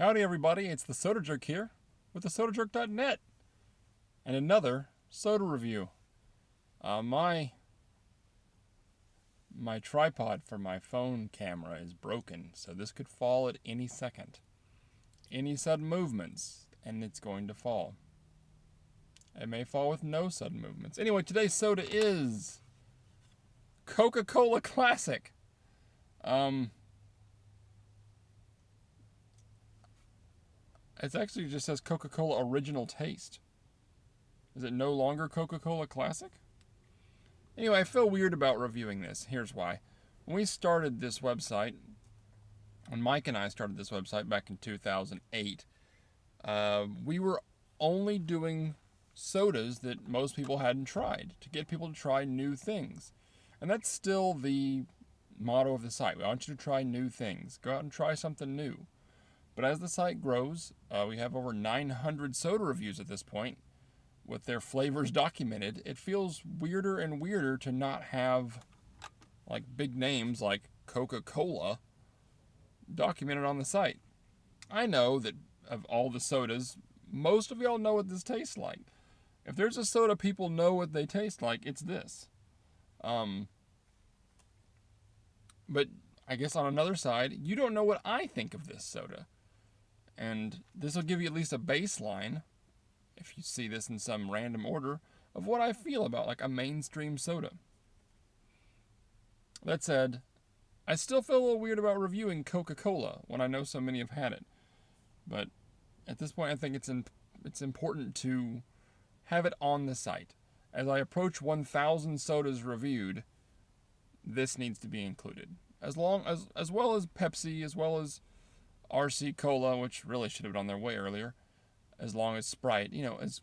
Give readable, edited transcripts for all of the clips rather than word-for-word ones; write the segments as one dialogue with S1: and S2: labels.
S1: Howdy everybody, it's the Soda Jerk here with thesodajerk.net and another soda review. My tripod for my phone camera is broken, so this could fall at any second. Any sudden movements, and it's going to fall. It may fall with no sudden movements. Anyway, today's soda is Coca-Cola Classic. It actually just says Coca-Cola Original Taste. Is it no longer Coca-Cola Classic? Anyway, I feel weird about reviewing this. Here's why. When we started this website, when Mike and I started this website back in 2008, we were only doing sodas that most people hadn't tried, to get people to try new things. And that's still the motto of the site. We want you to try new things. Go out and try something new. But as the site grows, we have over 900 soda reviews at this point, with their flavors documented. It feels weirder and weirder to not have like big names like Coca-Cola documented on the site. I know that of all the sodas, most of y'all know what this tastes like. If there's a soda people know what they taste like, it's this. But I guess on another side, you don't know what I think of this soda. And this will give you at least a baseline, if you see this in some random order, of what I feel about like a mainstream soda. That said, I still feel a little weird about reviewing Coca-Cola when I know so many have had it. But at this point, I think it's important to have it on the site. As I approach 1,000 sodas reviewed, this needs to be included. As well as Pepsi, as well as RC Cola, which really should have been on their way earlier, as long as Sprite, as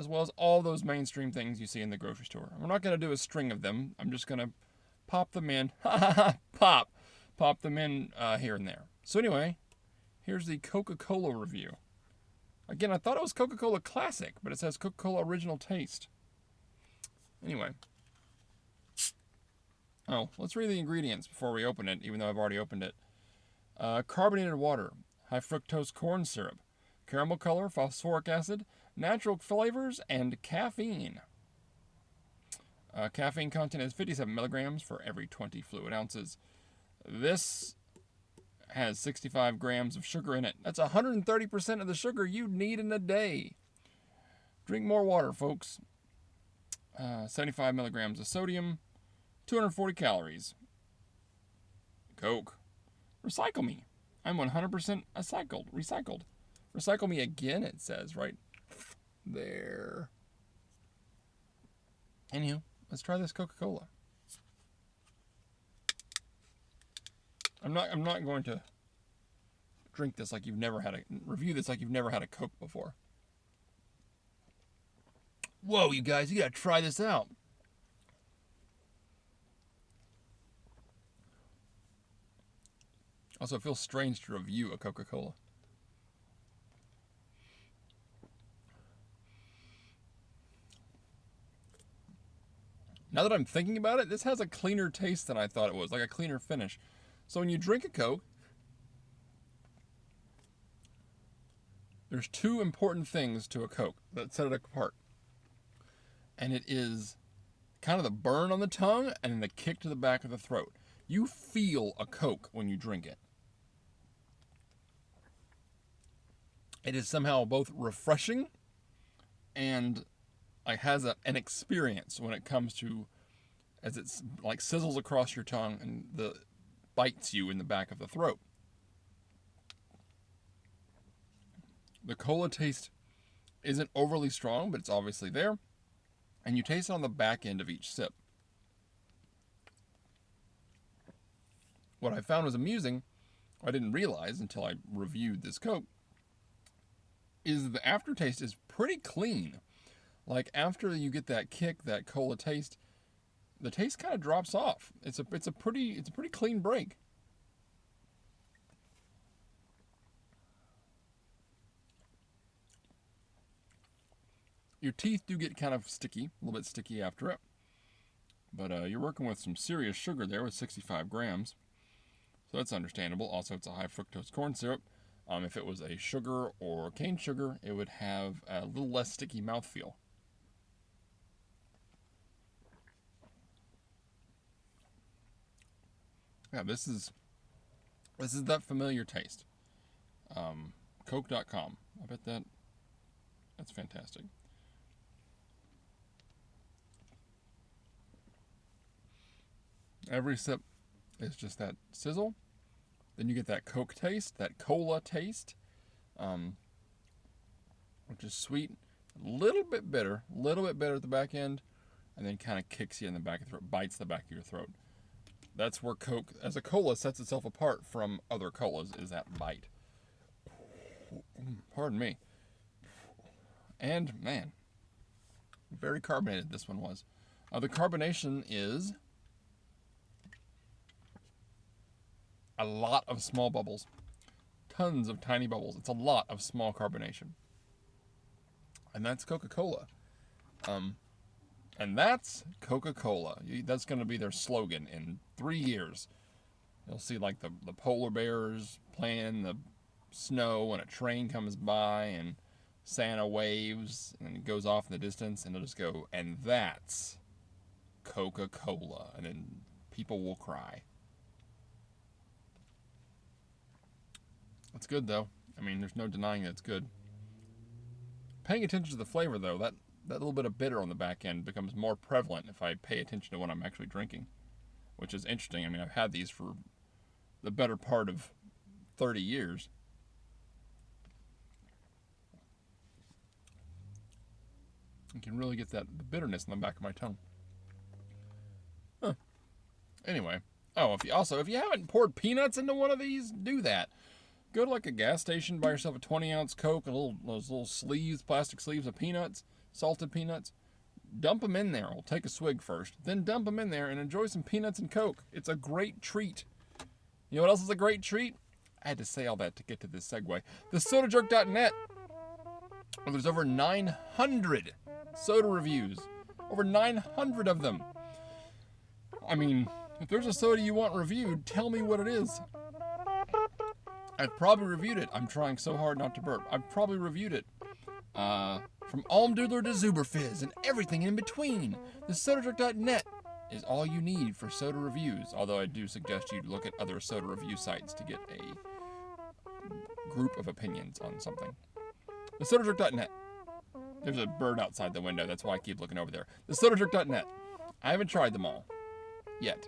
S1: well as all those mainstream things you see in the grocery store. We're not going to do a string of them. I'm just going to pop them in, pop them in here and there. So anyway, here's the Coca-Cola review. Again, I thought it was Coca-Cola Classic, but it says Coca-Cola Original Taste. Anyway. Oh, let's read the ingredients before we open it, even though I've already opened it. Carbonated water, high fructose corn syrup, caramel color, phosphoric acid, natural flavors, and caffeine. Caffeine content is 57 milligrams for every 20 fluid ounces. This has 65 grams of sugar in it. That's 130% of the sugar you need in a day. Drink more water, folks. 75 milligrams of sodium, 240 calories. Coke. Recycle me. I'm 100% recycled. Recycle me again, it says right there. Anywho, let's try this Coca-Cola. I'm not going to drink this like you've never had review this like you've never had a Coke before. Whoa, you guys, you gotta try this out. Also, it feels strange to review a Coca-Cola. Now that I'm thinking about it, this has a cleaner taste than I thought it was, like a cleaner finish. So when you drink a Coke, there's two important things to a Coke that set it apart. And it is kind of the burn on the tongue and the kick to the back of the throat. You feel a Coke when you drink it. It is somehow both refreshing and has an experience when it comes to, as it's like sizzles across your tongue and bites you in the back of the throat. The cola taste isn't overly strong, but it's obviously there. And you taste it on the back end of each sip. What I found was amusing, I didn't realize until I reviewed this Coke, is the aftertaste is pretty clean. Like after you get that kick, that cola taste, the taste kind of drops off. It's a pretty clean break. Your teeth do get kind of sticky, a little bit sticky after it. But you're working with some serious sugar there with 65 grams. So that's understandable. Also, it's a high fructose corn syrup. If it was a sugar or cane sugar, it would have a little less sticky mouthfeel. Yeah, this is that familiar taste. Coke.com. I bet that's fantastic. Every sip is just that sizzle. Then you get that Coke taste, that cola taste, which is sweet, a little bit bitter at the back end, and then kind of kicks you in the back of the throat, bites the back of your throat. That's where Coke, as a cola, sets itself apart from other colas, is that bite. Pardon me. And, man, very carbonated this one was. The carbonation is a lot of small bubbles. Tons of tiny bubbles. It's a lot of small carbonation. And that's Coca-Cola. And that's Coca-Cola. That's going to be their slogan in 3 years. You'll see like the polar bears playing in the snow and a train comes by and Santa waves and it goes off in the distance and they'll just go, and that's Coca-Cola. And then people will cry. It's good though. I mean, there's no denying that it's good. Paying attention to the flavor though, that little bit of bitter on the back end becomes more prevalent if I pay attention to what I'm actually drinking, which is interesting. I mean, I've had these for the better part of 30 years. You can really get the bitterness in the back of my tongue. Huh. Anyway. Oh, if you haven't poured peanuts into one of these, do that. Go to like a gas station, buy yourself a 20-ounce Coke, those little sleeves, plastic sleeves of peanuts, salted peanuts. Dump them in there. We'll take a swig first. Then dump them in there and enjoy some peanuts and Coke. It's a great treat. You know what else is a great treat? I had to say all that to get to this segue. The SodaJerk.net. Well, there's over 900 soda reviews. Over 900 of them. I mean, if there's a soda you want reviewed, tell me what it is. I've probably reviewed it. I'm trying so hard not to burp. I've probably reviewed it. From Almdudler to Zuberfizz and everything in between. The SodaJerk.net is all you need for soda reviews. Although I do suggest you look at other soda review sites to get a group of opinions on something. The SodaJerk.net. There's a bird outside the window. That's why I keep looking over there. The SodaJerk.net. I haven't tried them all. Yet.